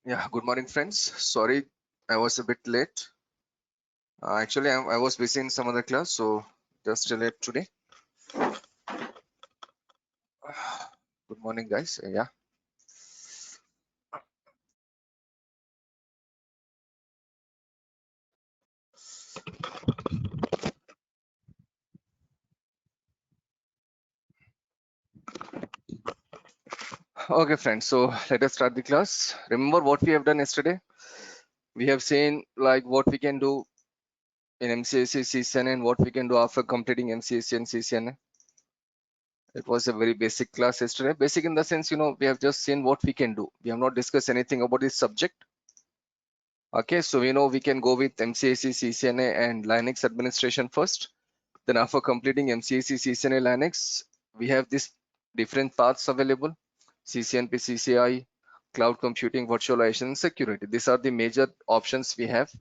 Yeah, good morning, friends. Sorry, I was a bit late. Actually, I was busy in some other class, so just late today. Good morning, guys. Yeah. Okay, friends. So let us start the class. Remember what we have done yesterday? We have seen like what we can do in MCSE CCNA and what we can do after completing MCSE and CCNA. It was a very basic class yesterday. Basic in the sense, we have just seen what we can do. We have not discussed anything about this subject. Okay, so we can go with MCSE, CCNA, and Linux administration first. Then after completing MCSE, CCNA, Linux, we have these different paths available: CCNP, CCI, cloud computing, virtualization, security. These are the major options we have.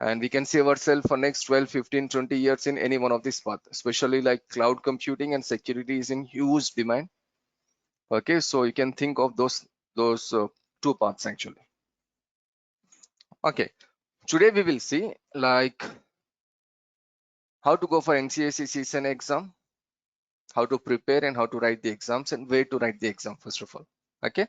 And we can see ourselves for next 12, 15, 20 years in any one of these paths, especially like cloud computing and security is in huge demand. Okay, so you can think of those two paths actually. Okay, today we will see like how to go for MCSE CCNA exam, how to prepare and how to write the exams, and where to write the exam first of all. Okay,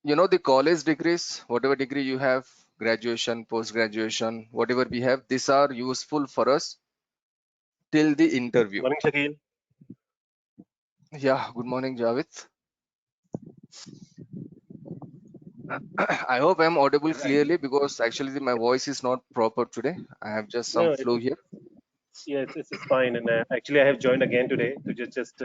the college degrees, whatever degree you have, graduation, post graduation, whatever we have, these are useful for us till the interview. Morning, Shakil. Yeah, good morning, Javed. I hope I'm audible clearly because actually my voice is not proper today. I have just some No, flu here. yeah, it's fine. And actually, I have joined again today to just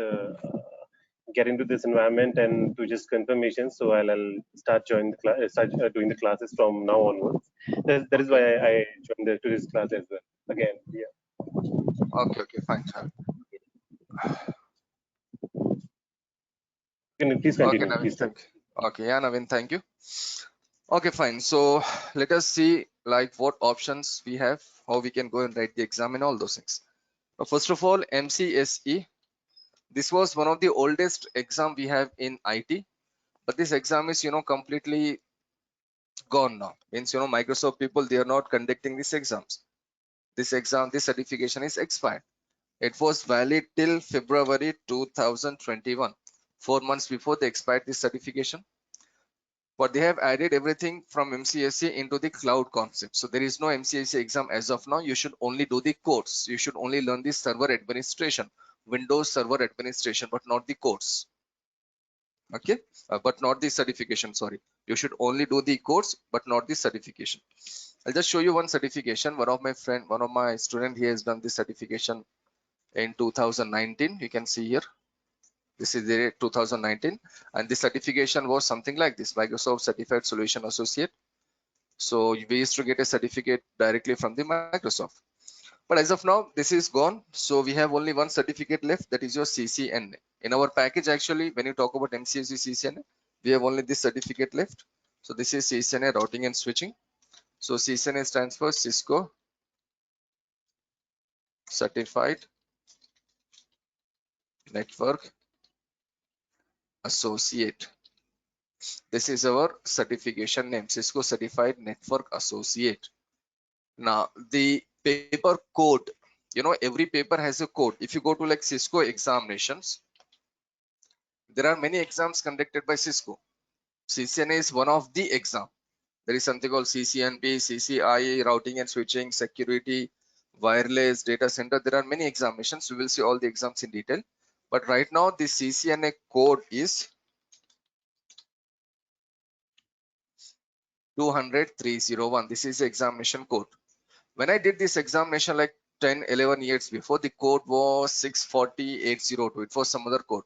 get into this environment and to just confirmation. So I'll start join the class, start doing the classes from now onwards. That is why Okay, I joined to this class as well. Again, yeah. okay, fine, Javed. Can you please Okay, continue? Naveen, Please thank continue. you. Okay, yeah, Naveen, thank you. Okay, fine. So let us see like what options we have, how we can go and write the exam and all those things. First of all, MCSE. This was one of the oldest exam we have in IT, but this exam is completely gone now. Means Microsoft people, they are not conducting these exams. This certification is expired. It was valid till February 2021, 4 months before they expired this certification. But they have added everything from MCSE into the cloud concept. So there is no MCSE exam as of now. You should only do the course. You should only learn the server administration, Windows Server administration, but not the course. Okay, but not the certification. Sorry, you should only do the course, but not the certification. I'll just show you one certification. One of my student, he has done this certification in 2019. You can see here. This is the 2019, and the certification was something like this: Microsoft Certified Solution Associate. So we used to get a certificate directly from the Microsoft. But as of now, this is gone. So we have only one certificate left, that is your CCNA. In our package, actually, when you talk about MCSE CCNA, we have only this certificate left. So this is CCNA routing and switching. So CCNA stands for Cisco Certified Network Associate. This is our certification name, Cisco Certified Network Associate. Now, the paper code, every paper has a code. If you go to like Cisco examinations, there are many exams conducted by Cisco. CCNA is one of the exam. There is something called CCNP, CCIE, routing and switching, security, wireless, data center. There are many examinations. We will see all the exams in detail. But right now, the CCNA code is 200-301. This is the examination code. When I did this examination like 10, 11 years before, the code was 640-802. It was some other code.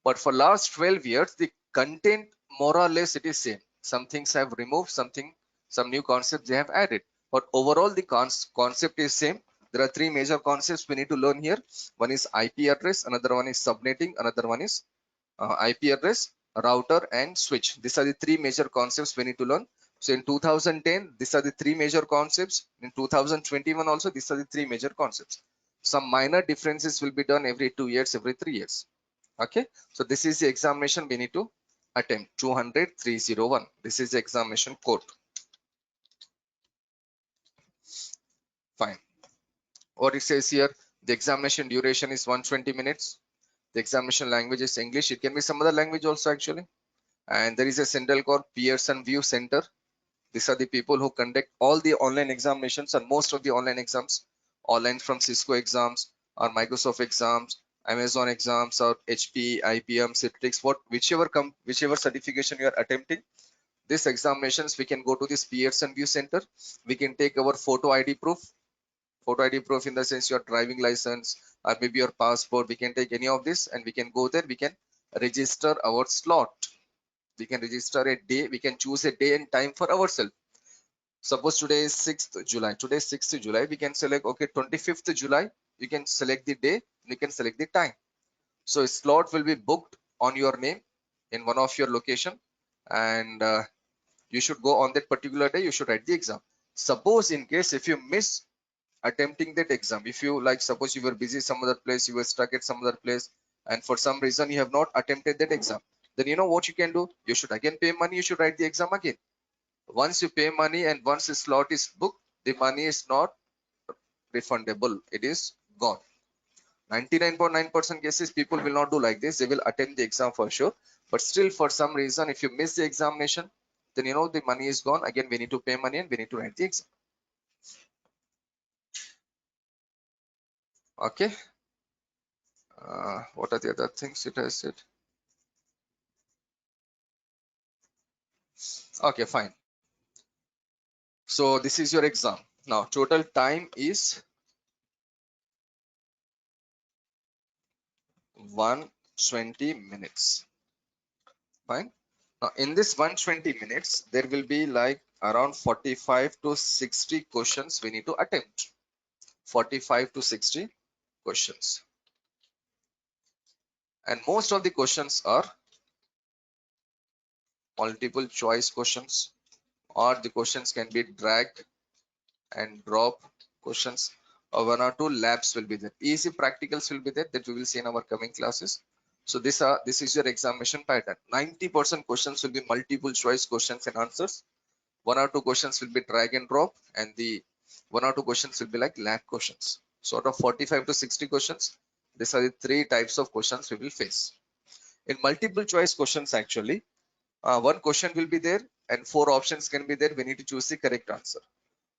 But for last 12 years, the content more or less it is same. Some things have removed, some new concepts they have added. But overall, the concept is same. There are three major concepts we need to learn here. One is IP address, another one is subnetting, another one is IP address, router, and switch. These are the three major concepts we need to learn. So in 2010, these are the three major concepts. In 2021 also, these are the three major concepts. Some minor differences will be done every 2 years, every 3 years. Okay, so this is the examination we need to attempt 200,301. This is the examination code. Fine. What it says here, the examination duration is 120 minutes. The examination language is English. It can be some other language also actually. And there is a center called Pearson VUE Center. These are the people who conduct all the online examinations and most of the online exams, online from Cisco exams or Microsoft exams, Amazon exams or HP, IBM, Citrix, whichever certification you are attempting. These examinations, we can go to this Pearson VUE Center. We can take our photo ID proof. Photo ID proof in the sense your driving license or maybe your passport. We can take any of this and we can go there. We can register our slot. We can register a day. We can choose a day and time for ourselves. Suppose today is 6th July. Today is 6th July. We can select, okay, 25th July. You can select the day. You can select the time. So a slot will be booked on your name in one of your location. And you should go on that particular day. You should write the exam. Suppose in case if you miss attempting that exam, if you like, suppose you were busy some other place, you were stuck at some other place, and for some reason you have not attempted that exam, then you know what you can do. You should again pay money. You should write the exam again. Once you pay money and once the slot is booked, the money is not refundable. It is gone. 99.9% cases people will not do like this. They will attend the exam for sure, but still for some reason if you miss the examination, then you know the money is gone. Again we need to pay money and we need to write the exam. Okay. What are the other things it has said? Okay, fine. So this is your exam. Now total time is 120 minutes. Fine. Now in this 120 minutes, there will be like around 45 to 60 questions we need to attempt. 45 to 60 questions. And most of the questions are multiple choice questions, or the questions can be drag and drop questions, or one or two labs will be there. Easy practicals will be there that we will see in our coming classes. So this is your examination pattern. 90% questions will be multiple choice questions and answers. One or two questions will be drag and drop, and the one or two questions will be like lab questions. So out of 45 to 60 questions, these are the three types of questions we will face. In multiple choice questions, actually, one question will be there and four options can be there. We need to choose the correct answer.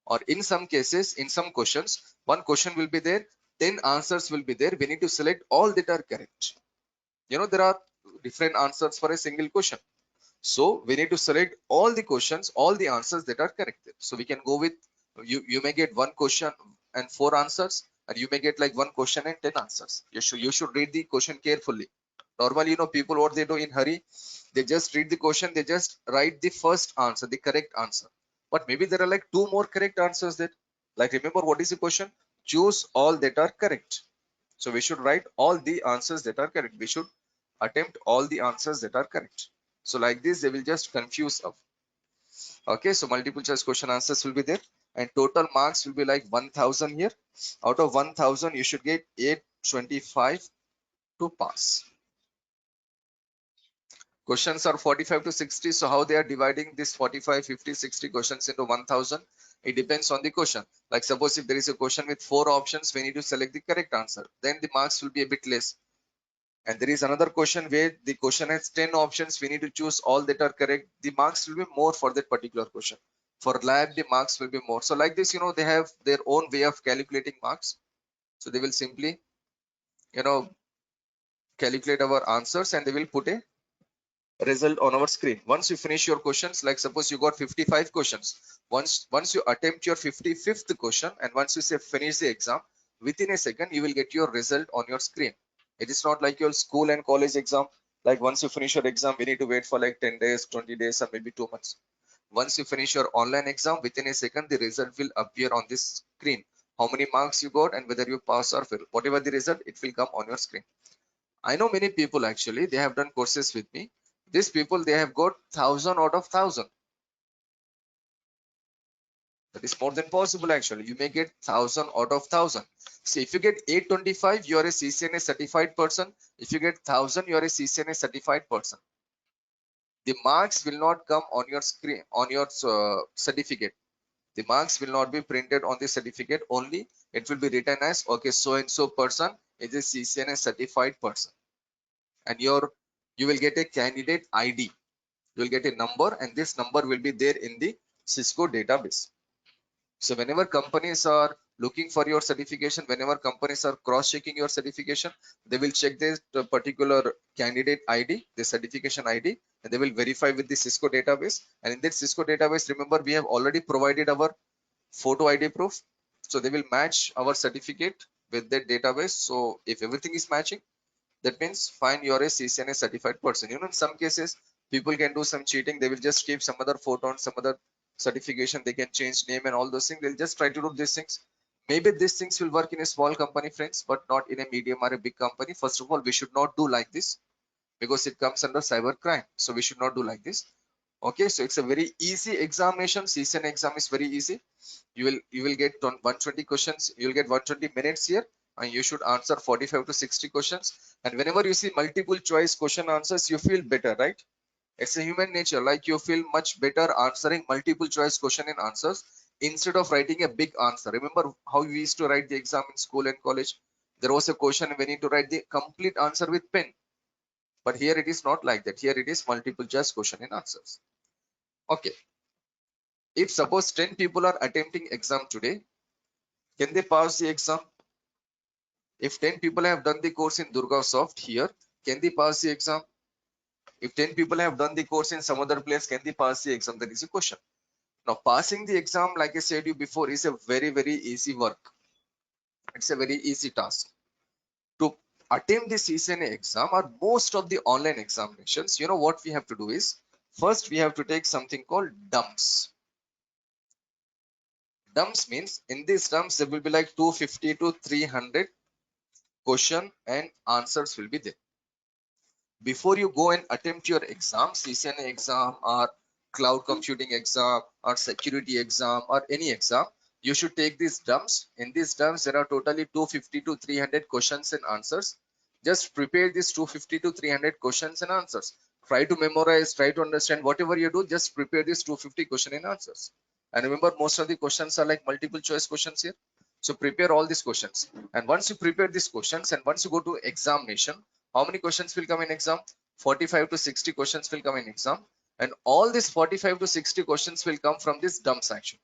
Or in some cases, in some questions, one question will be there, 10 answers will be there. We need to select all that are correct. You know, there are different answers for a single question. So we need to select all the questions, all the answers that are correct. So we can go with, you may get one question and four answers, and you may get like one question and 10 answers. You should read the question carefully. Normally, you know, people, what they do in hurry, they just read the question, they just write the first answer, the correct answer. But maybe there are like two more correct answers there. Like, remember what is the question? Choose all that are correct. So we should write all the answers that are correct. We should attempt all the answers that are correct. So like this, they will just confuse us. Okay, so multiple choice question answers will be there, and total marks will be like 1000 here. Out of 1000, you should get 825 to pass. Questions are 45 to 60. So how they are dividing this 45, 50, 60 questions into 1000? It depends on the question. Like suppose if there is a question with 4 options, we need to select the correct answer. Then the marks will be a bit less. And there is another question where the question has 10 options. We need to choose all that are correct. The marks will be more for that particular question. For lab, the marks will be more. So like this, you know, they have their own way of calculating marks. So they will simply, you know, calculate our answers and they will put a result on our screen. Once you finish your questions, like suppose you got 55 questions, once you attempt your 55th question and once you say finish the exam, within a second you will get your result on your screen. It is not like your school and college exam, like once you finish your exam we need to wait for like 10 days, 20 days, or maybe 2 months. Once you finish your online exam, within a second the result will appear on this screen. How many marks you got and whether you pass or fail, whatever the result, it will come on your screen. I know many people actually, they have done courses with me. These people, they have got 1000 out of 1000. That is more than possible actually. You may get 1000 out of 1000. See, if you get 825, you are a CCNA certified person. If you get 1000, you are a CCNA certified person. The marks will not come on your screen, on your certificate. The marks will not be printed on the certificate, only it will be written as, okay, so and so person is a CCNA certified person, and you will get a candidate ID. You will get a number, and this number will be there in the Cisco database. So whenever companies are looking for your certification, whenever companies are cross-checking your certification, they will check this particular candidate ID, the certification ID, and they will verify with the Cisco database. And in that Cisco database, remember, we have already provided our photo ID proof. So they will match our certificate with that database. So if everything is matching, that means fine, you're a CCNA certified person. You know, in some cases, people can do some cheating. They will just keep some other photo and some other certification. They can change name and all those things. They'll just try to do these things. Maybe these things will work in a small company, friends, but not in a medium or a big company. First of all, we should not do like this because it comes under cyber crime. So we should not do like this. Okay, so it's a very easy examination. CCNA exam is very easy. You will get 120 questions. You will get 120 minutes here, and you should answer 45 to 60 questions. And whenever you see multiple choice question answers, you feel better, right? It's a human nature. Like, you feel much better answering multiple choice question and answers instead of writing a big answer. Remember how we used to write the exam in school and college? There was a question we need to write the complete answer with pen. But here it is not like that. Here it is multiple choice question and answers. Okay. If suppose 10 people are attempting exam today, can they pass the exam? If 10 people have done the course in Durgasoft here, can they pass the exam? If 10 people have done the course in some other place, can they pass the exam? That is a question. Now, passing the exam, like I said you before, is a very, very easy work. It's a very easy task. To attempt the CCNA exam or most of the online examinations, you know what we have to do is, first we have to take something called dumps. Dumps means, in these dumps, there will be like 250 to 300 question and answers will be there. Before you go and attempt your exam, CCNA exam or cloud computing exam or security exam or any exam, you should take these dumps. In these dumps, there are totally 250 to 300 questions and answers. Just prepare these 250 to 300 questions and answers. Try to memorize, try to understand whatever you do, just prepare these 250 question and answers. And remember, most of the questions are like multiple choice questions here. So prepare all these questions. And once you prepare these questions and once you go to examination, how many questions will come in exam? 45 to 60 questions will come in exam, and all these 45 to 60 questions will come from this dump section.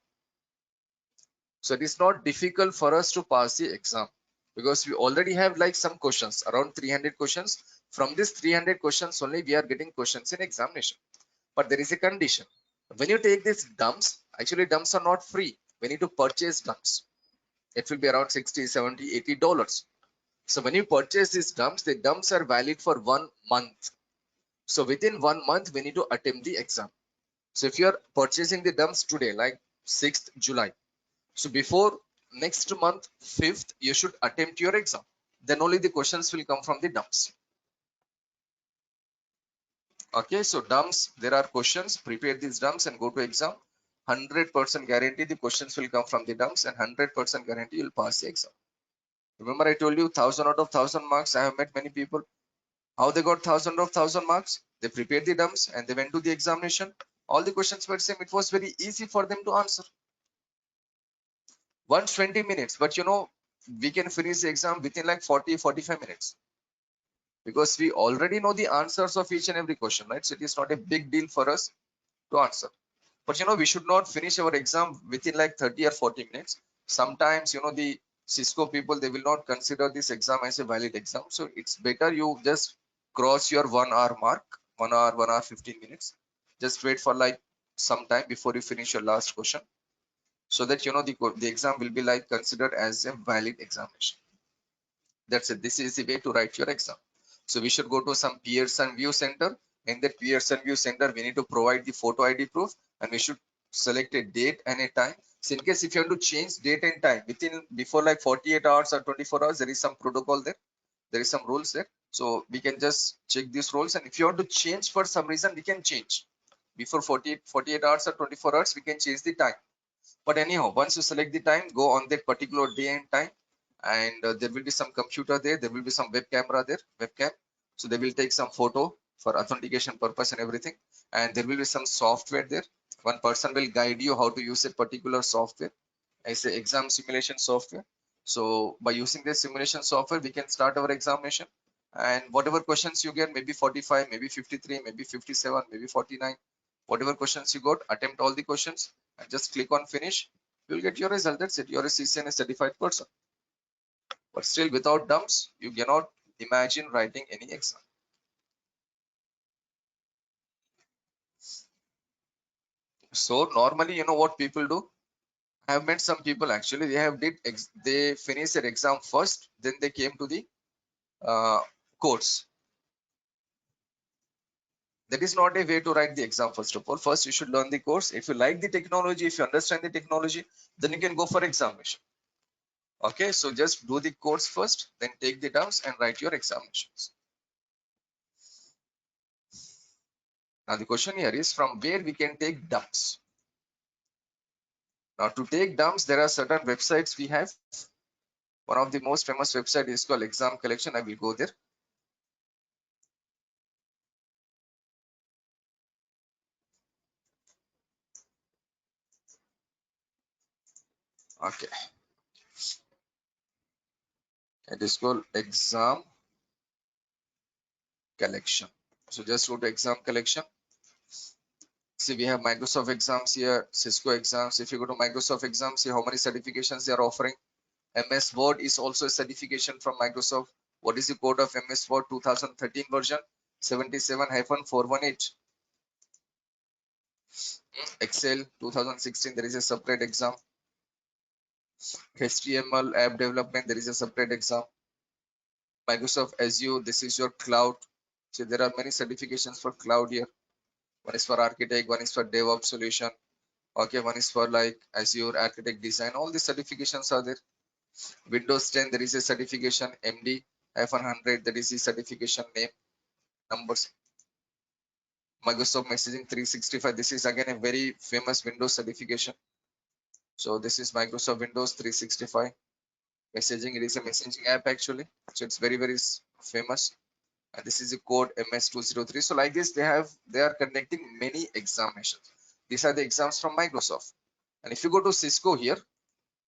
So it is not difficult for us to pass the exam because we already have like some questions, around 300 questions. From this 300 questions only we are getting questions in examination. But there is a condition. When you take these dumps, actually dumps are not free. We need to purchase dumps. It will be around 60, 70, $80. So when you purchase these dumps, the dumps are valid for 1 month. So within 1 month, we need to attempt the exam. So if you are purchasing the dumps today, like 6th July, so before next month, 5th, you should attempt your exam. Then only the questions will come from the dumps. Okay, so dumps, there are questions. Prepare these dumps and go to exam. 100% guarantee the questions will come from the dumps, and 100% guarantee you'll pass the exam. Remember I told you 1000 out of 1000 marks. I have met many people. How they got 1000 of 1000 marks? They prepared the dumps and they went to the examination. All the questions were same. It was very easy for them to answer. 120 minutes, but you know, we can finish the exam within like 40-45 minutes because we already know the answers of each and every question, right? So it is not a big deal for us to answer. But you know, we should not finish our exam within like 30 or 40 minutes. Sometimes, you know, the Cisco people, they will not consider this exam as a valid exam. So it's better you just cross your 1 hour mark, 1 hour, 1 hour, 15 minutes. Just wait for like some time before you finish your last question, so that you know the exam will be like considered as a valid examination. That's it. This is the way to write your exam. So we should go to some Pearson VUE Center. In that Pearson VUE Center, we need to provide the photo ID proof, and we should select a date and a time. So in case if you have to change date and time within before like 48 hours or 24 hours, there is some protocol there. There is some rules there. So we can just check these rules, and if you want to change for some reason, we can change. Before 48 hours or 24 hours, we can change the time. But anyhow, once you select the time, go on that particular day and time, and there will be some computer there. There will be some web camera there, webcam. So they will take some photo for authentication purpose and everything. And there will be some software there. One person will guide you how to use a particular software. I say exam simulation software. So by using this simulation software, we can start our examination. And whatever questions you get, maybe 45, maybe 53, maybe 57, maybe 49, whatever questions you got, attempt all the questions and just click on finish. You'll get your result. That's it. You're a CCNA certified person. But still, without dumps, you cannot imagine writing any exam. So normally, you know what people do? I have met some people actually. They finished their exam first, then they came to the course. That is not a way to write the exam. First of all, first you should learn the course. If you like the technology, if you understand the technology, then you can go for examination. Okay, so just do the course first, then take the dumps and write your examinations. Now the question here is from where we can take dumps. Now to take dumps, there are certain websites we have. One of the most famous website is called Exam Collection. I will go there. Okay, it is called Exam Collection. So just go to Exam Collection. See, we have Microsoft exams here, Cisco exams. If you go to Microsoft exams, see how many certifications they are offering. MS Word is also a certification from Microsoft. What is the code of MS Word 2013 version? 77-418. Excel 2016, there is a separate exam. HTML app development, there is a separate exam. Microsoft Azure, this is your cloud. So there are many certifications for cloud here. One is for architect, one is for DevOps solution. Okay, one is for like Azure architect design. All the certifications are there. Windows 10, there is a certification MD -100, that is the certification name numbers. Microsoft Messaging 365, this is again a very famous Windows certification. So this is Microsoft Windows 365 messaging. It is a messaging app actually, so it's very famous. And this is the code MS203. So like this, they are conducting many examinations. These are the exams from Microsoft. And if you go to Cisco here,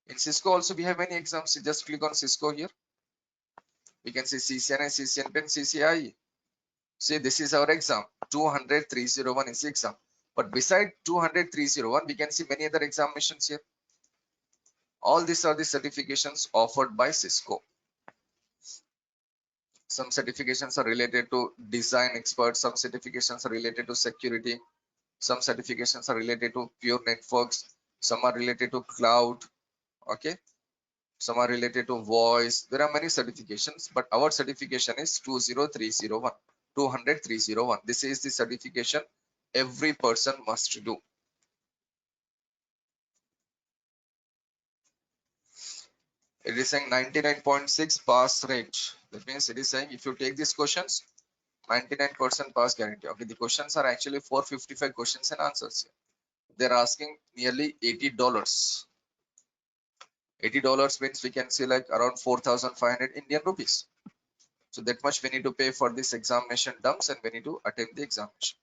in Cisco also we have many exams. You just click on Cisco here. We can see CCNA, CCNP, CCIE. See, this is our exam. 200-301 is the exam. But beside 200-301, we can see many other examinations here. All these are the certifications offered by Cisco. Some certifications are related to design experts. Some certifications are related to security. Some certifications are related to pure networks. Some are related to cloud. Okay. Some are related to voice. There are many certifications, but our certification is 20301. 200-301. This is the certification every person must do. It is saying 99.6 pass rate. That means it is saying if you take these questions, 99% pass guarantee. Okay, the questions are actually 455 questions and answers. They're asking nearly $80. $80 means we can see like around 4,500 Indian rupees. So that much we need to pay for this examination dumps and we need to attend the examination.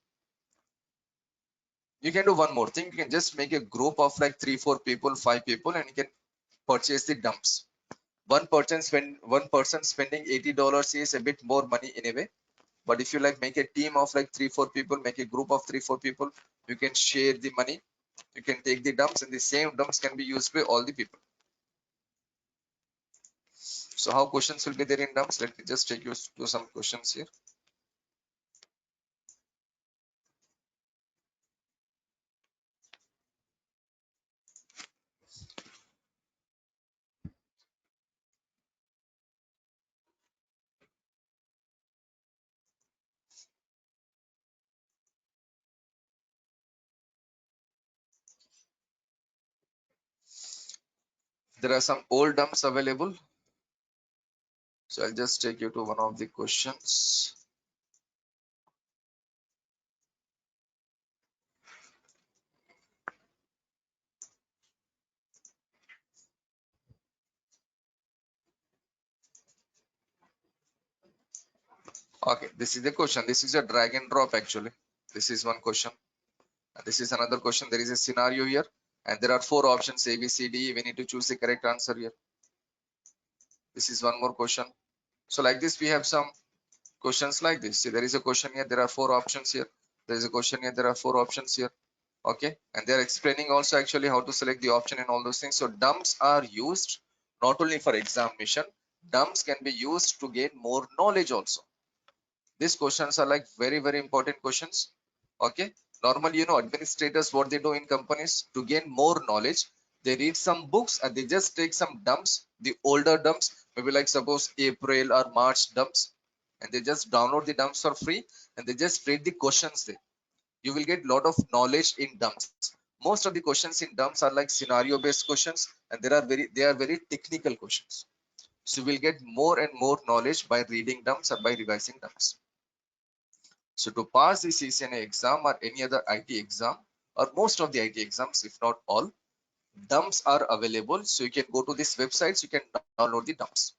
You can do one more thing. You can just make a group of like 3-4 people, 5 people, and you can purchase the dumps. One person spending $80 is a bit more money in a way. But if you like make a team of like 3-4 people, make a group of 3-4 people, you can share the money. You can take the dumps and the same dumps can be used by all the people. So how questions will be there in dumps? Let me just take you to some questions here. There are some old dumps available. So I'll just take you to one of the questions. Okay, this is the question. This is a drag and drop actually. This is one question. This is another question. There is a scenario here and there are 4 options A, B, C, D. We need to choose the correct answer here. This is one more question. So like this, we have some questions like this. See, there is a question here. There are 4 options here. There is a question here. There are 4 options here. Okay. And they're explaining also actually how to select the option and all those things. So dumps are used not only for examination. Dumps can be used to gain more knowledge also. These questions are like very, very important questions. Okay. Normally, administrators, what they do in companies to gain more knowledge, they read some books and they just take some dumps, the older dumps, maybe like suppose April or March dumps, and they just download the dumps for free and they just read the questions there. You will get a lot of knowledge in dumps. Most of the questions in dumps are like scenario based questions and they are very technical questions. So you will get more and more knowledge by reading dumps or by revising dumps. So to pass the CCNA exam or any other IT exam or most of the IT exams, if not all, dumps are available. So you can go to this website, so you can download the dumps.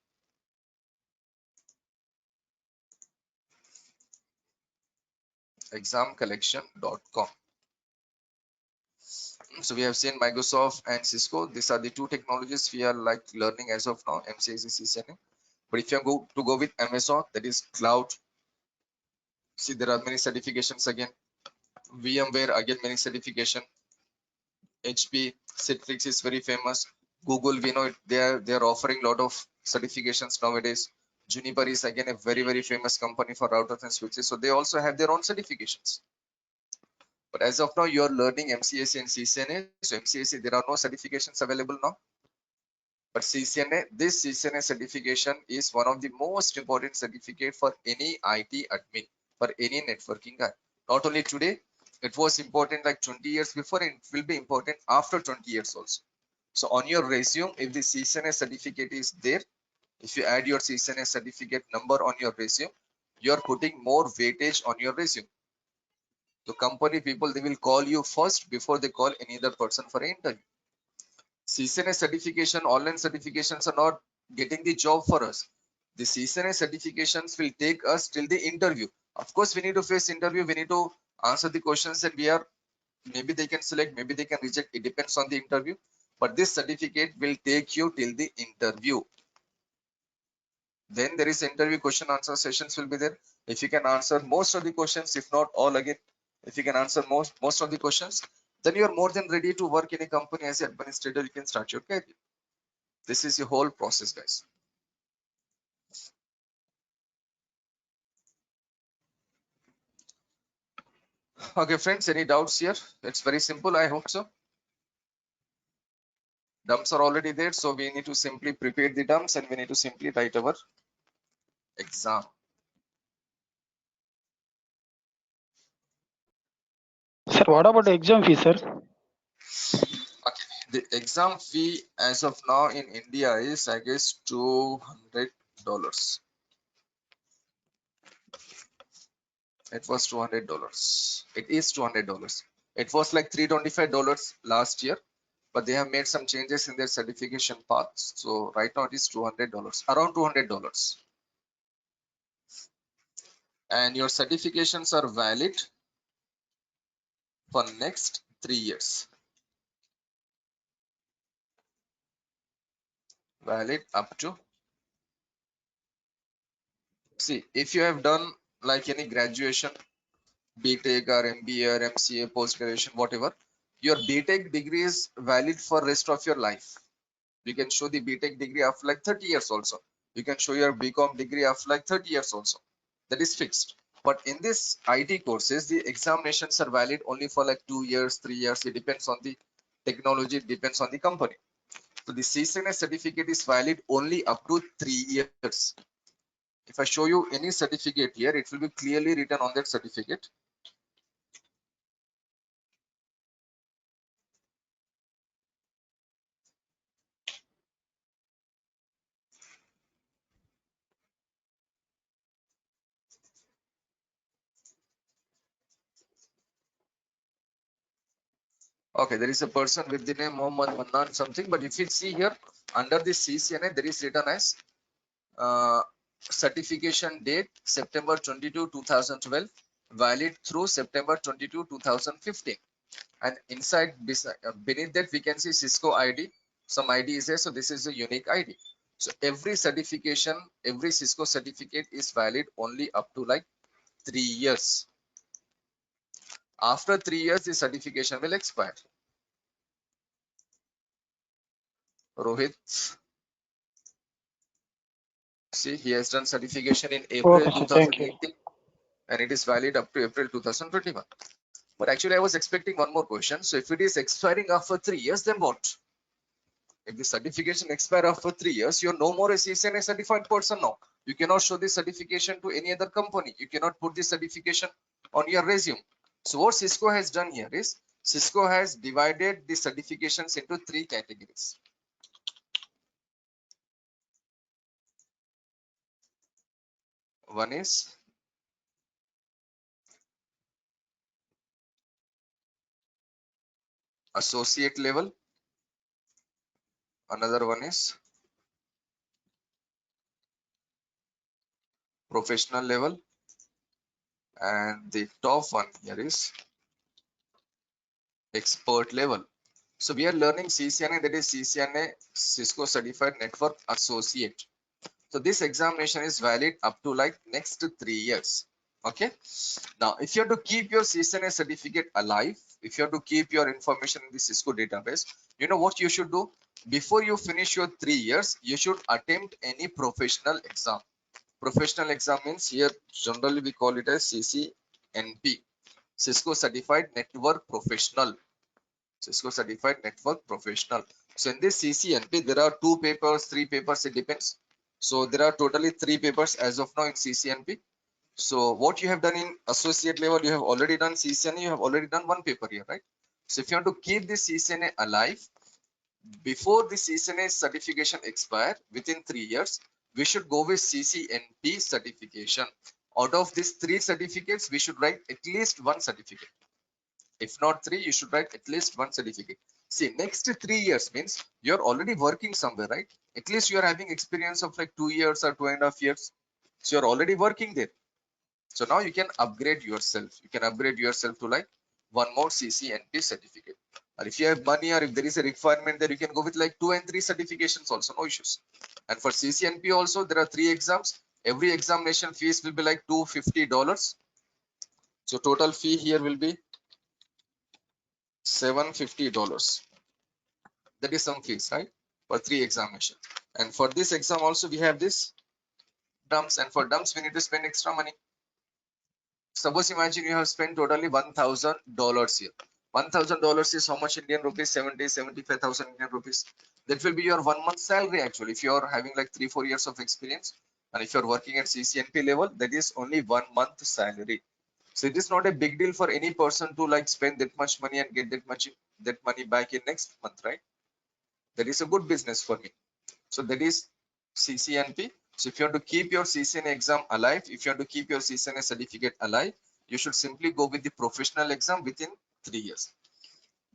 Examcollection.com. So we have seen Microsoft and Cisco. These are the 2 technologies we are like learning as of now, MCAC, CCNA. But if you go with Amazon, that is cloud. See, there are many certifications again. VMware, again, many certification. HP, Citrix is very famous. Google, we know it, they are offering a lot of certifications nowadays. Juniper is again a very, very famous company for routers and switches. So they also have their own certifications. But as of now, you are learning MCAC and CCNA. So MCAC, there are no certifications available now. But CCNA, this CCNA certification is one of the most important certificate for any IT admin, for any networking guy. Not only today, it was important like 20 years before, and it will be important after 20 years also. So on your resume, if the CCNA certificate is there, if you add your CCNA certificate number on your resume, you are putting more weightage on your resume. The company people, they will call you first before they call any other person for an interview. CCNA certification, online certifications are not getting the job for us. The CCNA certifications will take us till the interview. Of course, we need to face interview. We need to answer the questions that we are, maybe they can select, maybe they can reject. It depends on the interview. But this certificate will take you till the interview. Then there is interview question answer sessions will be there. If you can answer most of the questions, if not all again, if you can answer most of the questions, then you are more than ready to work in a company as an administrator. You can start your career. This is your whole process, guys. Okay, friends, any doubts here? It's very simple. I hope so. Dumps are already there, so we need to simply prepare the dumps and we need to simply write our exam. Sir, what about the exam fee, sir? Okay, the exam fee as of now in India is, I guess, $200. It was $200. It is $200. It was like $325 last year, but they have made some changes in their certification paths. So right now it is $200, around $200. And your certifications are valid for next 3 years. Valid up to, see, if you have done like any graduation, BTech or MBA or MCA, post-graduation, whatever, your BTech degree is valid for rest of your life. You can show the BTech degree of like 30 years also. You can show your BCom degree of like 30 years also. That is fixed. But in this IT courses, the examinations are valid only for like 2 years, 3 years. It depends on the technology, it depends on the company. So the CCNA certificate is valid only up to 3 years. If I show you any certificate here, it will be clearly written on that certificate. Okay, there is a person with the name Mohammad Mannan something, but if you see here under the CCNA, there is written as certification date September 22, 2012, valid through September 22, 2015. And inside beneath that we can see Cisco ID. Some ID is there, so this is a unique ID. So every certification, every Cisco certificate is valid only up to like 3 years. After 3 years, the certification will expire. Rohit, see, he has done certification in April Okay, sir. Thank you. 2018 and it is valid up to April 2021. But actually, I was expecting one more question. So if it is expiring after 3 years, then what? If the certification expire after 3 years, you're no more a CCNA certified person now. You cannot show this certification to any other company. You cannot put this certification on your resume. So what Cisco has done here is, Cisco has divided the certifications into 3 categories. One is associate level. Another one is professional level. And the top one here is expert level. So we are learning CCNA, that is CCNA Cisco Certified Network Associate. So this examination is valid up to like next 3 years. Okay. Now, if you have to keep your CCNA certificate alive, if you have to keep your information in the Cisco database, you know what you should do? Before you finish your 3 years, you should attempt any professional exam. Professional exam means here generally we call it as CCNP, Cisco Certified Network Professional. Cisco Certified Network Professional. So in this CCNP, there are 2 papers, 3 papers, it depends. So there are totally 3 papers as of now in CCNP. So what you have done in associate level, you have already done CCNA, you have already done 1 paper here, right? So if you want to keep this CCNA alive, before the CCNA certification expire within 3 years, we should go with CCNP certification. Out of these 3 certificates, we should write at least 1 certificate. If not 3, you should write at least 1 certificate. See, next 3 years means you're already working somewhere, right? At least you're having experience of like 2 years or 2.5 years. So you're already working there. So now you can upgrade yourself. You can upgrade yourself to like 1 more CCNP certificate. Or if you have money or if there is a requirement there, you can go with like 2 and 3 certifications also, no issues. And for CCNP also, there are 3 exams. Every examination fees will be like $250. So total fee here will be $750. That is some fees, right? For 3 examinations. And for this exam also we have this dumps, and for dumps we need to spend extra money. Suppose imagine you have spent totally $1,000 here. $1,000 is how much Indian rupees? 75,000 Indian rupees. That will be your 1 month salary actually. If you are having like 3-4 years of experience, and if you are working at CCNP level, that is only 1 month salary. So it is not a big deal for any person to like spend that much money and get that money back in next month, right? That is a good business for me. So that is CCNP. So if you want to keep your CCNA exam alive, if you want to keep your CCNA certificate alive, you should simply go with the professional exam within 3 years.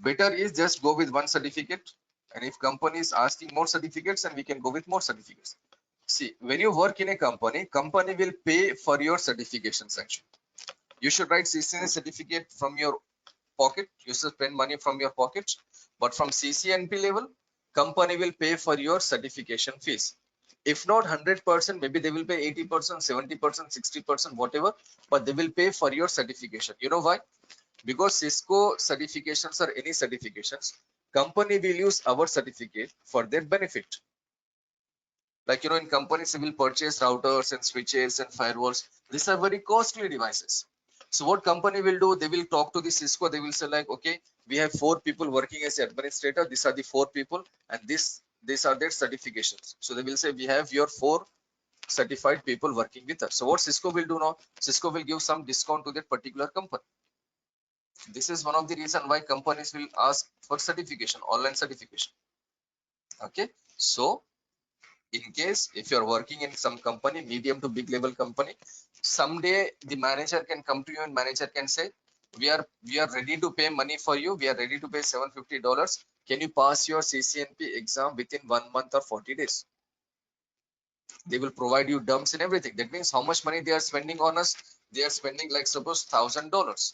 Better is just go with 1 certificate. And if company is asking more certificates, and we can go with more certificates. See, when you work in a company, company will pay for your certifications actually. You should write CCNA certificate from your pocket. You should spend money from your pocket. But from CCNP level, company will pay for your certification fees. If not 100%, maybe they will pay 80%, 70%, 60%, whatever, but they will pay for your certification. You know why? Because Cisco certifications or any certifications, company will use our certificate for their benefit. Like, in companies, they will purchase routers and switches and firewalls. These are very costly devices. So what company will do, they will talk to the Cisco. They will say like, okay, we have 4 people working as administrator. These are the 4 people, and these are their certifications. So they will say, we have your 4 certified people working with us. So what Cisco will do now, Cisco will give some discount to that particular company. This is one of the reason why companies will ask for certification, online certification. Okay, so in case if you're working in some company, medium to big level company, someday the manager can come to you and manager can say, we are ready to pay money for you. We are ready to pay $750. Can you pass your CCNP exam within 1 month or 40 days? They will provide you dumps and everything. That means how much money they are spending on us? They are spending like suppose $1,000.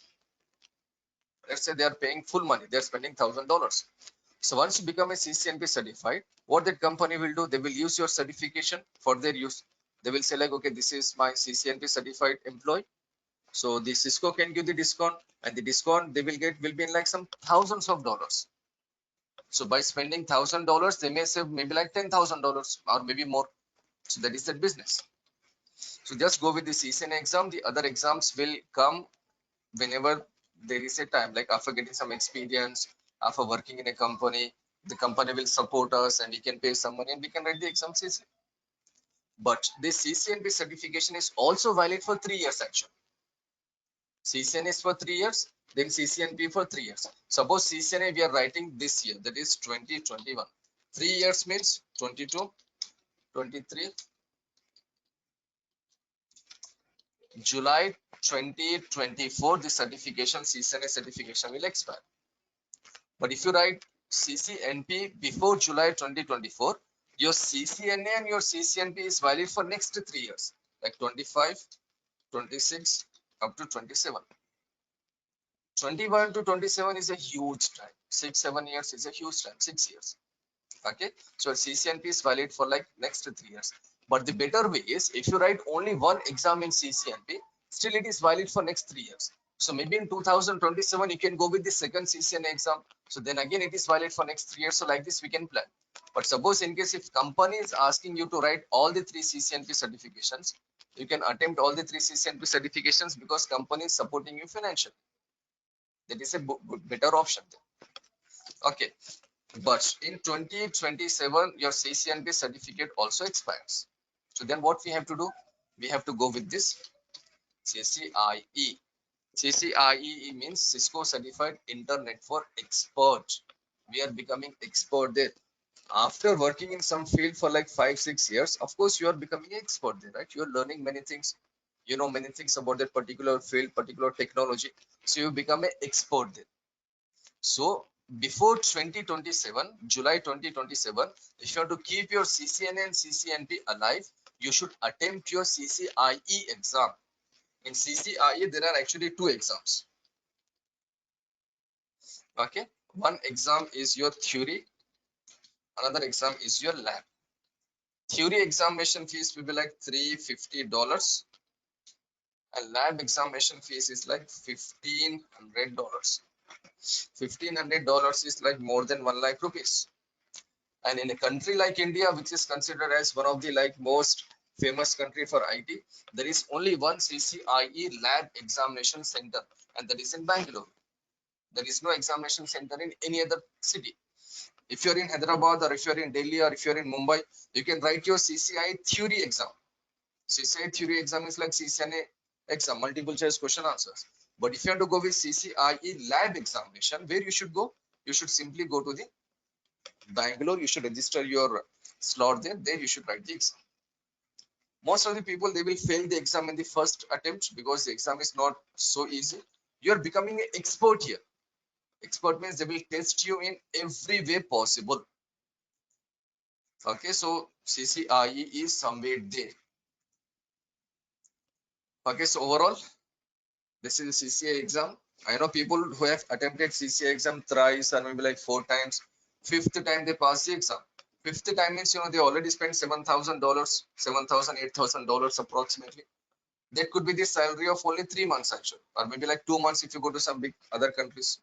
Let's say they are paying full money. They are spending $1,000. So once you become a CCNP certified, what that company will do, they will use your certification for their use. They will say like, okay, this is my CCNP certified employee. So the Cisco can give the discount, and the discount they will get will be in like some thousands of dollars. So by spending $1,000, they may save maybe like $10,000 or maybe more. So that is their business. So just go with the CCNA exam. The other exams will come whenever there is a time, like after getting some experience, after working in a company, the company will support us and we can pay some money and we can write the exams easily. But this CCNP certification is also valid for 3 years actually. CCNA is for 3 years, then CCNP for 3 years. Suppose CCNA we are writing this year, that is 2021. 3 years means 22, 23, July 2024, the certification, CCNA certification will expire. But if you write CCNP before July 2024, your CCNA and your CCNP is valid for next 3 years, like 25, 26, up to 27. 21 to 27 is a huge time. 6-7 years is a huge time. 6 years. Okay, so CCNP is valid for like next 3 years. But the better way is if you write only one exam in CCNP, still it is valid for next 3 years. So maybe in 2027 you can go with the second CCNA exam. So then again it is valid for next 3 years. So like this we can plan. But suppose in case if company is asking you to write all the 3 CCNP certifications, you can attempt all the 3 CCNP certifications because company is supporting you financially. That is a better option. Okay. But in 2027, your CCNP certificate also expires. So then what we have to do? We have to go with this CCIE. CCIE means Cisco Certified Internet for Expert. We are becoming expert there. After working in some field for like 5-6 years, of course, you are becoming an expert there, right? You are learning many things. You know many things about that particular field, particular technology. So you become an expert there. So before 2027, July 2027, if you want to keep your CCNA and CCNP alive, you should attempt your CCIE exam. In CCIE, there are actually 2 exams. Okay, one exam is your theory, another exam is your lab. Theory examination fees will be like $350, and lab examination fees is like $1,500. $1,500 is like more than 1 lakh rupees. And in a country like India, which is considered as one of the like most famous country for IT, there is only one CCIE lab examination center, and that is in Bangalore. There is no examination center in any other city. If you're in Hyderabad, or if you're in Delhi, or if you're in Mumbai, you can write your CCIE theory exam. CCIE theory exam is like CCNA exam, multiple choice question answers. But if you want to go with CCIE lab examination, where you should go? You should simply go to the Bangalore. You should register your slot there. There you should write the exam. Most of the people, they will fail the exam in the first attempt because the exam is not so easy. You are becoming an expert here. Expert means they will test you in every way possible. Okay, so CCIE is somewhere there. Okay, so overall, this is the CCIE exam. I know people who have attempted CCIE exam thrice or maybe like 4 times. 5th time they pass the exam. 5th time means, you know, they already spent $7,000, $7,000, $8,000 approximately. That could be the salary of only 3 months actually, or maybe like 2 months if you go to some big other countries.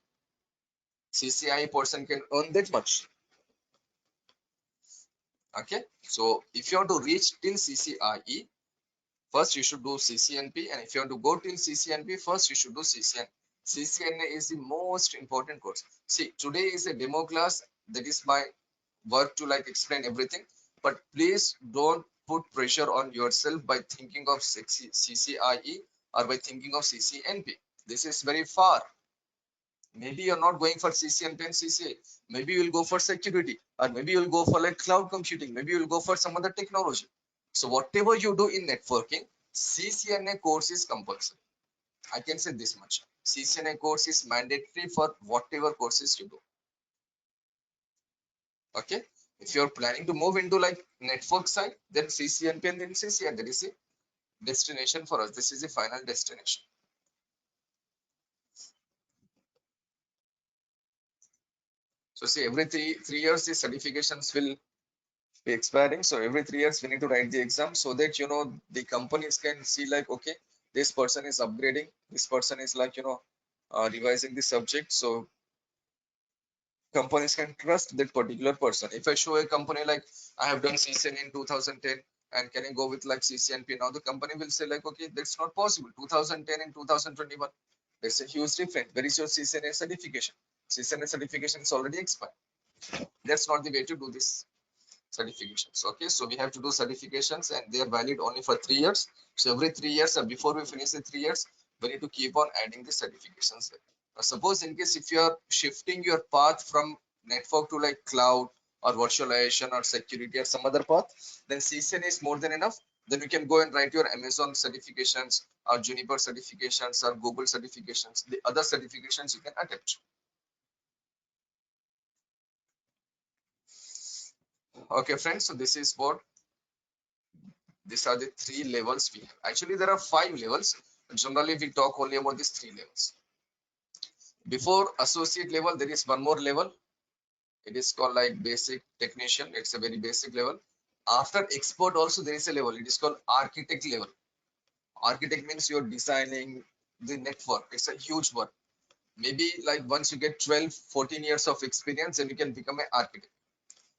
CCIE person can earn that much. Okay, so if you want to reach till CCIE, first you should do CCNP, and if you want to go till CCNP, first you should do CCN. CCNA is the most important course. See, today is a demo class. That is my work to like explain everything. But please don't put pressure on yourself by thinking of CCIE or by thinking of CCNP. This is very far. Maybe you're not going for CCNP and CCA. Maybe you'll go for security, or maybe you'll go for like cloud computing. Maybe you'll go for some other technology. So whatever you do in networking, CCNA course is compulsory. I can say this much. CCNA course is mandatory for whatever courses you do. Okay. If you're planning to move into like network side, then CCNP and then CCI, that is the destination for us. This is the final destination. So see, every three years the certifications will be expiring. So every 3 years we need to write the exam, so that the companies can see like, okay, this person is upgrading, this person is like revising the subject, so companies can trust that particular person. If I show a company like I have done CCN in 2010 and can I go with like CCNP now, the company will say like, okay, that's not possible. 2010 and 2021, there's a huge difference. Where is your CCNA certification? CCNA certification is already expired. That's not the way to do this certifications. Okay, so we have to do certifications and they are valid only for 3 years. So every 3 years, or before we finish the 3 years, we need to keep on adding the certifications. Now, suppose in case if you are shifting your path from network to like cloud or virtualization or security or some other path, then CCN is more than enough. Then you can go and write your Amazon certifications or Juniper certifications or Google certifications. The other certifications you can attempt. Okay, friends. So this is what. These are the 3 levels we have. Actually, there are 5 levels. Generally, we talk only about these 3 levels. Before associate level, there is one more level. It is called like basic technician. It's a very basic level. After expert also, there is a level. It is called architect level. Architect means you're designing the network. It's a huge work. Maybe like once you get 12, 14 years of experience, then you can become an architect.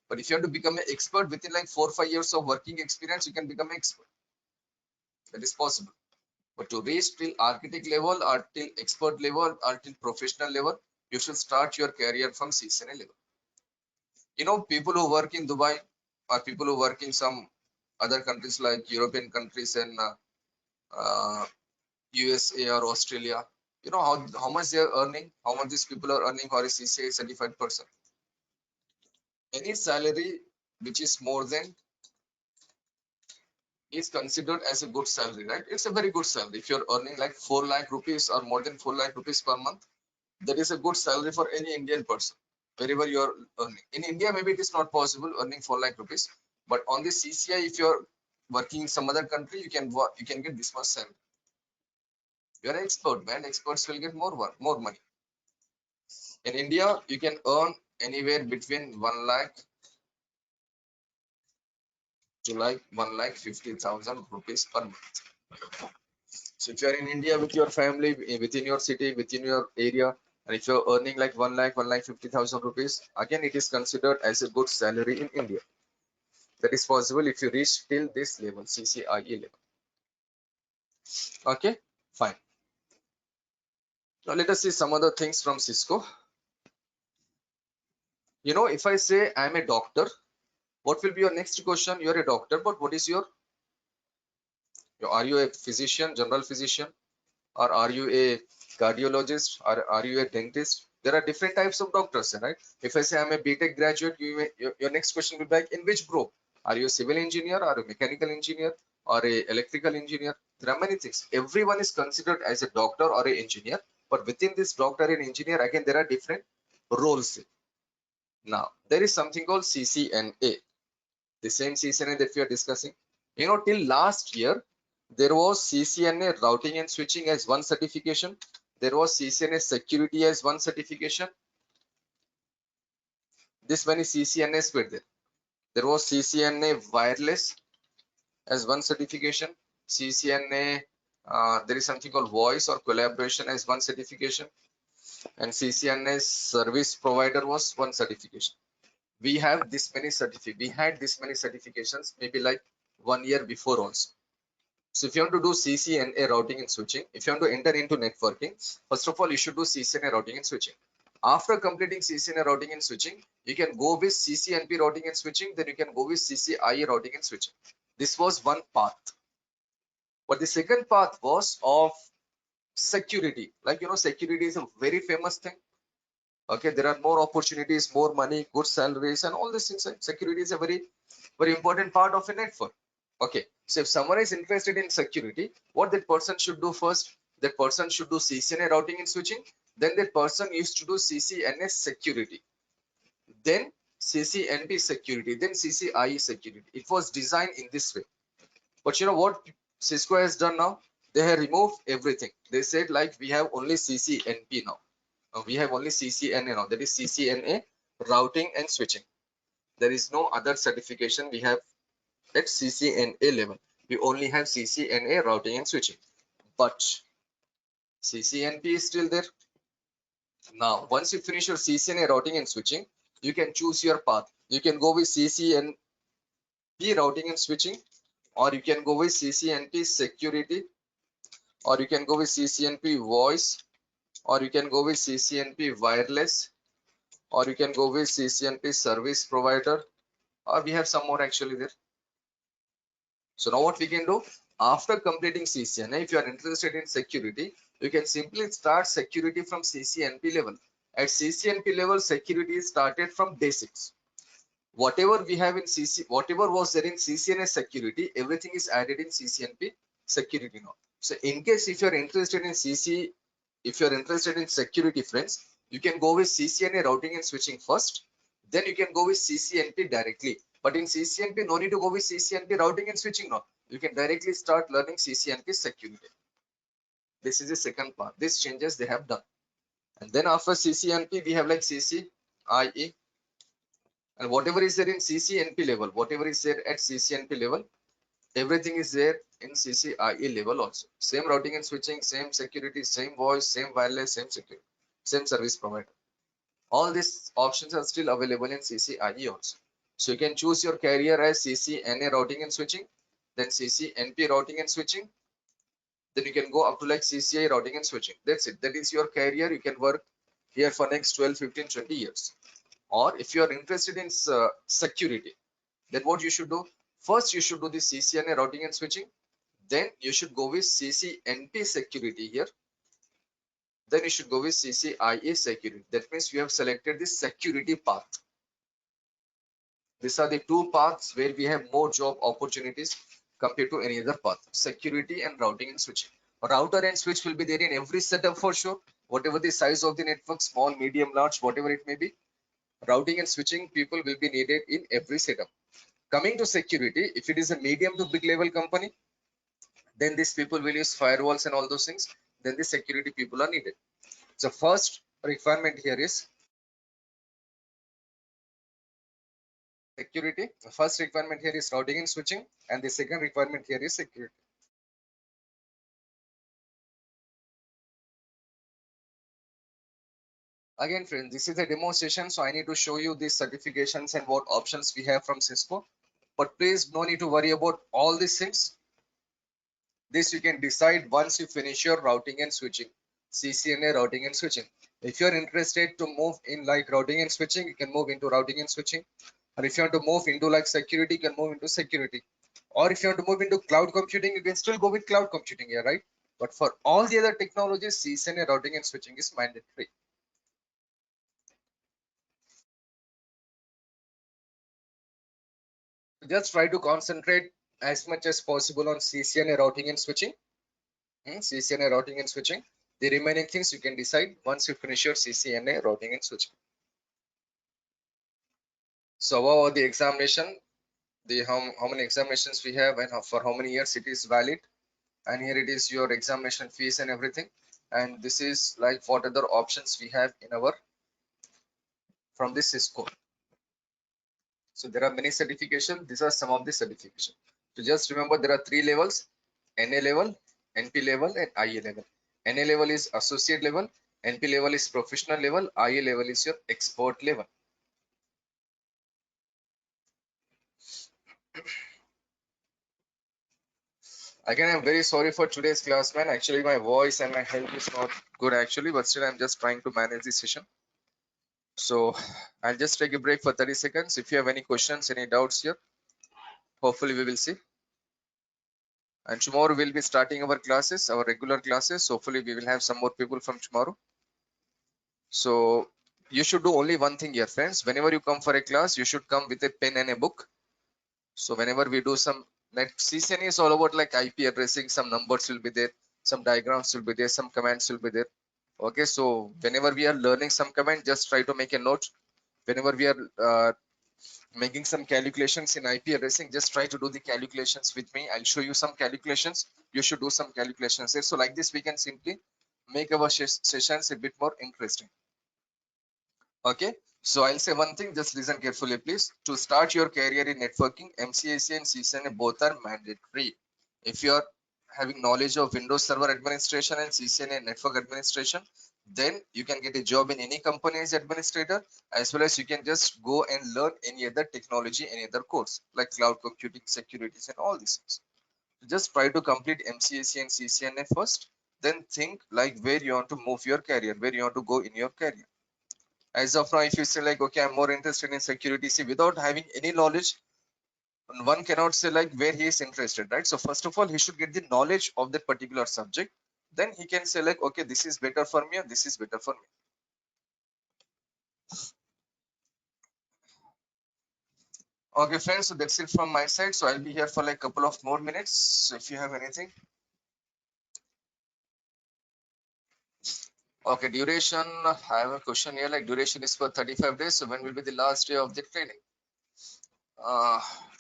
But if you have to become an expert within like 4 or 5 years of working experience, you can become an expert. That is possible. But to reach till architect level or till expert level or till professional level, you should start your career from CCNA level. People who work in Dubai or people who work in some other countries like European countries and USA or Australia, how much they are earning, how much these people are earning for a CCA certified person. Any salary which is more than is considered as a good salary, right? It's a very good salary. If you're earning like 4 lakh rupees or more than 4 lakh rupees per month, that is a good salary for any Indian person, wherever you're earning. In India, maybe it is not possible earning 4 lakh rupees, but on the CCI, if you're working in some other country, you can get this much salary. You're an expert, man. Experts will get more work, more money. In India, you can earn anywhere between 1 lakh to like 1,50,000 rupees per month. So if you're in India with your family, within your city, within your area, and if you're earning like 1 lakh, 1,50,000 rupees, again, it is considered as a good salary in India. That is possible if you reach till this level, CCIE level. Okay, fine. Now let us see some other things from Cisco. If I say I'm a doctor, what will be your next question? You're a doctor, but what is are you a physician, general physician, or are you a cardiologist, or are you a dentist? There are different types of doctors, right? If I say I'm a BTech graduate, your next question will be like, in which group? Are you a civil engineer or a mechanical engineer or a electrical engineer? There are many things. Everyone is considered as a doctor or an engineer, but within this doctor and engineer, again, there are different roles. Now, there is something called CCNA. The same CCNA that we are discussing. Till last year, there was CCNA routing and switching as one certification. There was CCNA security as one certification. This many CCNAs were there. There was CCNA wireless as one certification. CCNA, there is something called voice or collaboration as one certification. And CCNA service provider was one certification. We have this many we had this many certifications maybe like 1 year before also. So if you want to do CCNA routing and switching, if you want to enter into networking, first of all, you should do CCNA routing and switching. After completing CCNA routing and switching, you can go with CCNP routing and switching, then you can go with CCIE routing and switching. This was one path. But the second path was of security. Like, security is a very famous thing. Okay, there are more opportunities, more money, good salaries, and all these things. Security is a very, very important part of a network. Okay, so if someone is interested in security, what that person should do first? That person should do CCNA routing and switching. Then that person used to do CCNA security. Then CCNP security, then CCIE security. It was designed in this way. But you know what Cisco has done now? They have removed everything. They said like we have only CCNP now. We have only CCNA now. That is CCNA routing and switching. There is no other certification we have at CCNA level. We only have CCNA routing and switching. But CCNP is still there. Now, once you finish your CCNA routing and switching, you can choose your path. You can go with CCNP routing and switching, or you can go with CCNP security, or you can go with CCNP voice, or you can go with CCNP wireless, or you can go with CCNP service provider, or we have some more actually there. So now what we can do, after completing CCNA, if you are interested in security, you can simply start security from CCNP level. At CCNP level, security is started from basics. Whatever we have in whatever was there in CCNA security, everything is added in CCNP security now. So in case if you're interested in if you're interested in security, friends, you can go with CCNA routing and switching first, then you can go with CCNP directly. But in CCNP, no need to go with CCNP routing and switching now. You can directly start learning CCNP security. This is the second part. These changes they have done. And then after CCNP, we have like CCIE. And whatever is there in CCNP level, whatever is there at CCNP level, everything is there in CCIE level also. Same routing and switching, same security, same voice, same wireless, same security, same service provider. All these options are still available in CCIE also. So you can choose your career as CCNA routing and switching, then CCNP routing and switching. Then you can go up to like CCI routing and switching. That's it. That is your career. You can work here for next 12, 15, 20 years. Or if you are interested in security, then what you should do? First, you should do the CCNA routing and switching. Then you should go with CCNP security here. Then you should go with CCIE security. That means you have selected the security path. These are the two paths where we have more job opportunities compared to any other path. Security and routing and switching. Router and switch will be there in every setup for sure. Whatever the size of the network, small, medium, large, whatever it may be. Routing and switching people will be needed in every setup. Coming to security, if it is a medium to big level company, then these people will use firewalls and all those things. Then the security people are needed. So first requirement here is security. The first requirement here is routing and switching, and the second requirement here is security. Again, friends, this is a demonstration, so I need to show you these certifications and what options we have from Cisco. But please, no need to worry about all these things. This you can decide once you finish your routing and switching, CCNA routing and switching. If you're interested to move in like routing and switching, you can move into routing and switching. Or if you want to move into like security, you can move into security. Or if you want to move into cloud computing, you can still go with cloud computing here, right? But for all the other technologies, CCNA routing and switching is mandatory. Just try to concentrate as much as possible on CCNA routing and switching. CCNA routing and switching. The remaining things you can decide once you finish your CCNA routing and switching. So about the examination, the how many examinations we have and for how many years it is valid, and here it is your examination fees and everything. And this is like what other options we have in our from this Cisco. So there are many certifications. These are some of the certification. So just remember there are three levels: NA level, NP level, and IA level. NA level is associate level, NP level is professional level, IA level is your expert level. Again, I'm very sorry for today's class, man. Actually, my voice and my health is not good actually, but still I'm just trying to manage this session. So I'll just take a break for 30 seconds. If you have any questions, any doubts here, hopefully we will see. And tomorrow we'll be starting our classes, our regular classes. Hopefully we will have some more people from tomorrow. So you should do only one thing here, friends. Whenever you come for a class, you should come with a pen and a book. So whenever we do some, like CCNA is all about like IP addressing, some numbers will be there, some diagrams will be there, some commands will be there. Okay, so whenever we are learning some command, just try to make a note. Whenever we are making some calculations in IP addressing, just try to do the calculations with me. I'll show you some calculations. You should do some calculations here. So like this, we can simply make our sessions a bit more interesting. Okay. So I'll say one thing, just listen carefully, please. To start your career in networking, MCSE and CCNA both are mandatory. If you are having knowledge of Windows Server Administration and CCNA Network Administration, then you can get a job in any company as administrator, as well as you can just go and learn any other technology, any other course like cloud computing, securities, and all these things. Just try to complete MCSE and CCNA first, then think like where you want to move your career, where you want to go in your career. As of now, if you say like, okay, I'm more interested in security, see, without having any knowledge, one cannot say like where he is interested, right? So first of all, he should get the knowledge of that particular subject. Then he can say like, okay, this is better for me, or this is better for me. Okay, friends, so that's it from my side. So I'll be here for like a couple of more minutes. So if you have anything. Okay, duration, I have a question here, like duration is for 35 days. So when will be the last day of the training?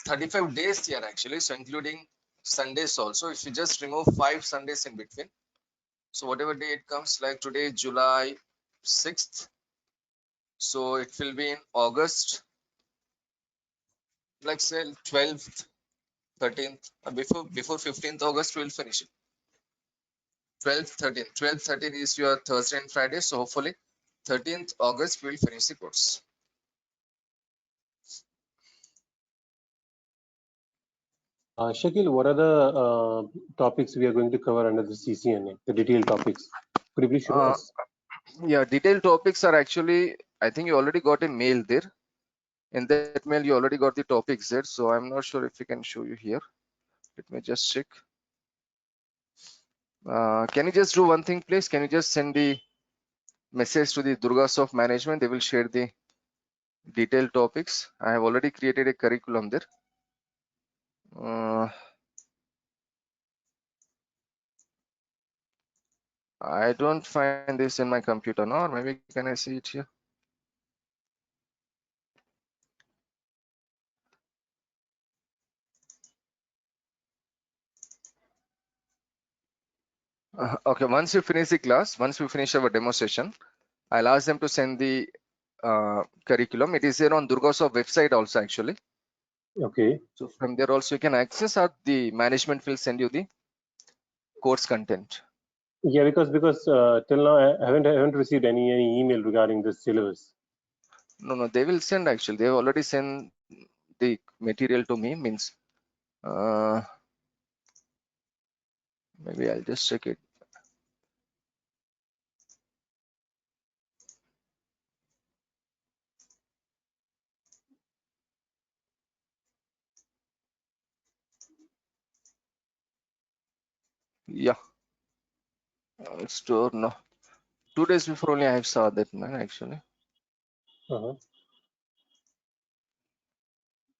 35 days here actually, so including Sundays also. If you just remove 5 Sundays in between, so whatever day it comes, like today July 6th, so it will be in August, like say 12th, 13th, before 15th August we'll finish it. 12th, 13th, 12th, 13th is your Thursday and Friday, so hopefully 13th August we'll finish the course. Shakil, what are the topics we are going to cover under the CCNA, the detailed topics? Could you please show us? Yeah, detailed topics are actually, I think you already got a mail there. In that mail, you already got the topics there. So I'm not sure if we can show you here. Let me just check. Can you just do one thing, please? Can you just send the message to the Durgasoft management? They will share the detailed topics. I have already created a curriculum there. I don't find this in my computer now, or maybe can I see it here? Okay, once you finish the class, once we finish our demo session, I'll ask them to send the curriculum. It is there on Durgasoft website also actually. Okay. So from there also you can access, or the management will send you the course content. Yeah, because till now I haven't received any email regarding this syllabus. No, they will send actually. They have already sent the material to me. Means maybe I'll just check it. Yeah, store no. 2 days before only I have saw that, man, actually.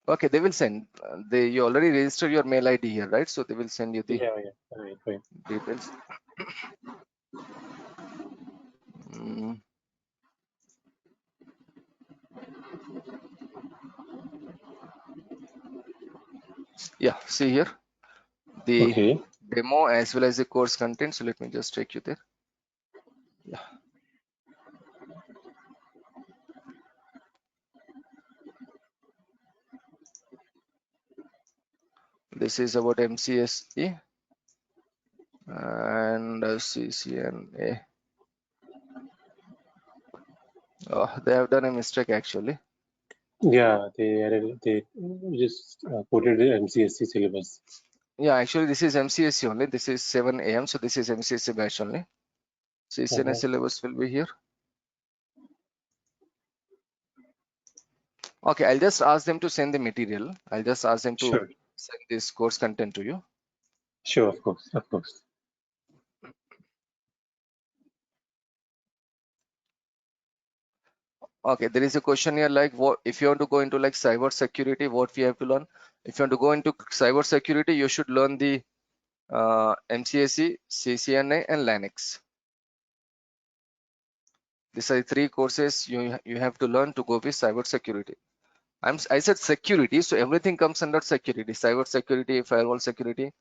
Okay, they will send. You already registered your mail ID here, right? So they will send you the Right. details. Yeah, see here the demo as well as the course content. So let me just take you there. Yeah. This is about MCSE and CCNA. Oh, they have done a mistake actually. Yeah, they just quoted the MCSE syllabus. Yeah, actually this is MCSE only. This is 7 AM. So this is MCSE batch only. CCNA syllabus will be here. Okay, I'll just ask them to send the material. I'll just ask them to send this course content to you. Sure, of course. Okay, there is a question here like, what if you want to go into like cyber security, what we have to learn? If you want to go into cyber security, you should learn the MCSE, CCNA, and Linux. These are the 3 courses you have to learn to go with cyber security. I said security, so everything comes under security. Cyber security, firewall security,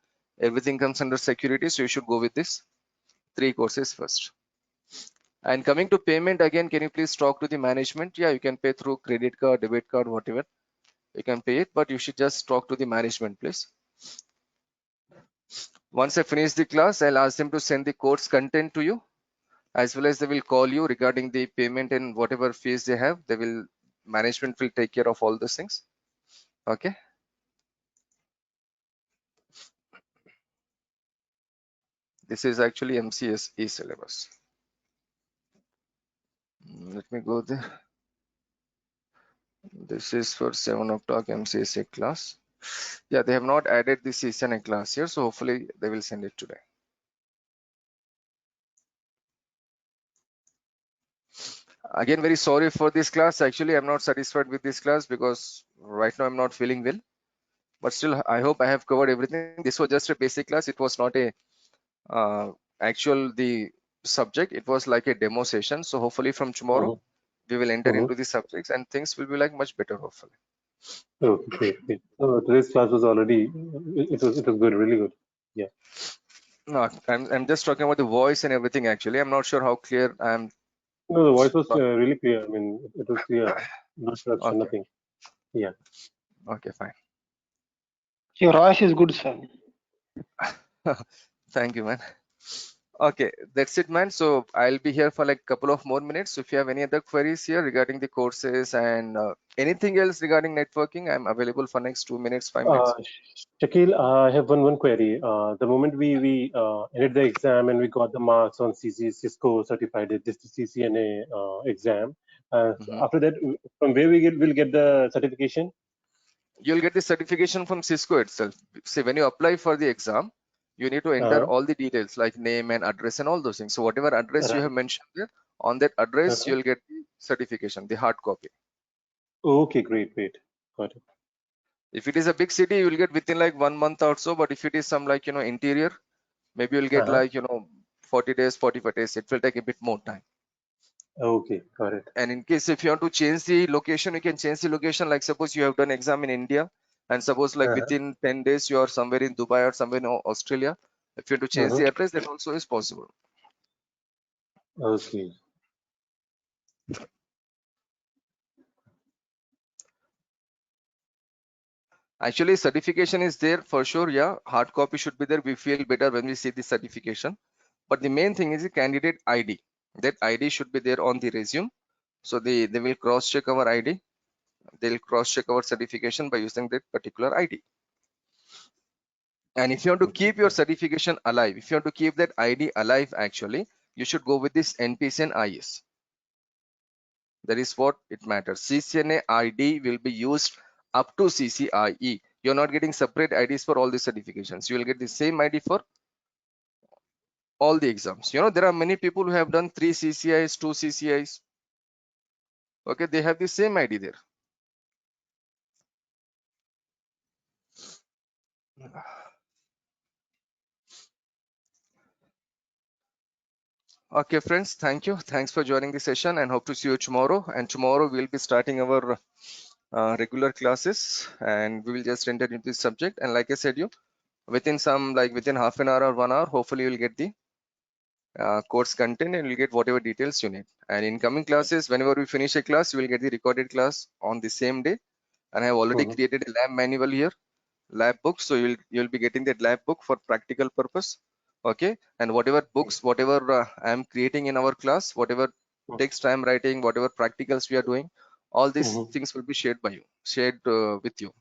everything comes under security. So you should go with this 3 courses first. And coming to payment again, can you please talk to the management? Yeah, you can pay through credit card, debit card, whatever. You can pay it, but you should just talk to the management, please. Once I finish the class, I'll ask them to send the course content to you, as well as they will call you regarding the payment and whatever fees they have. Management will take care of all those things. Okay. This is actually MCSE syllabus. Let me go there. This is for 7 o'clock MCSE class. Yeah, they have not added the CCNA class here, so hopefully they will send it today. Again, very sorry for this class. Actually, I'm not satisfied with this class because right now I'm not feeling well. But still, I hope I have covered everything. This was just a basic class. It was not a the subject. It was like a demo session. So hopefully from tomorrow, we will enter into the subjects and things will be like much better, hopefully. Oh, great, great. So today's class was already, it was good, really good. Yeah. No, I'm just talking about the voice and everything. Actually, I'm not sure how clear I am. No, the voice was really clear. I mean, it was clear. No interruption, Okay. nothing. Yeah. Okay, fine. Your voice is good, sir. Thank you, man. Okay, that's it, man. So I'll be here for like a couple of more minutes. If you have any other queries here regarding the courses and anything else regarding networking, I'm available for next 2 minutes, 5 minutes. Shakil, I have one query. The moment we ended the exam and we got the marks on Cisco certified this CCNA exam, after that, from where we'll get the certification? You'll get the certification from Cisco itself. See, when you apply for the exam, you need to enter all the details like name and address and all those things. So whatever address you have mentioned there, on that address, you'll get the certification, the hard copy. Okay, great. Got it. If it is a big city, you'll get within like 1 month or so. But if it is some like, interior, maybe you'll get like, 40 days, 45 days. It will take a bit more time. Okay, got it. And in case if you want to change the location, you can change the location. Like suppose you have done exam in India and suppose like within 10 days, you are somewhere in Dubai or somewhere in Australia. If you want to change the address, that also is possible. Okay. Actually, certification is there for sure. Yeah, hard copy should be there. We feel better when we see the certification. But the main thing is the candidate ID. That ID should be there on the resume. So they will cross check our ID. They'll cross check our certification by using that particular ID. And if you want to keep your certification alive, if you want to keep that ID alive, actually, you should go with this NPCN IS. That is what it matters. CCNA ID will be used up to CCIE. You're not getting separate IDs for all the certifications. You will get the same ID for all the exams. There are many people who have done 3 CCIs, 2 CCIs. Okay, they have the same ID there. Okay, friends, thank you. Thanks for joining the session and hope to see you tomorrow. And tomorrow we'll be starting our regular classes and we will just enter into this subject. And like I said, within half an hour or 1 hour, hopefully you'll get the course content and you'll get whatever details you need. And in coming classes, whenever we finish a class, you will get the recorded class on the same day. And I have already created a lab manual here, lab book. So you'll be getting that lab book for practical purpose. Okay, and whatever books, whatever I am creating in our class, whatever text I am writing, whatever practicals we are doing, all these things will be shared by you, shared with you.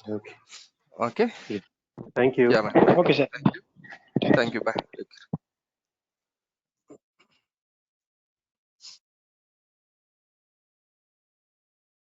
Okay. Okay. Yeah. Thank you. Yeah, man. Okay, sir. Thank you. Thank you. Bye. Take care.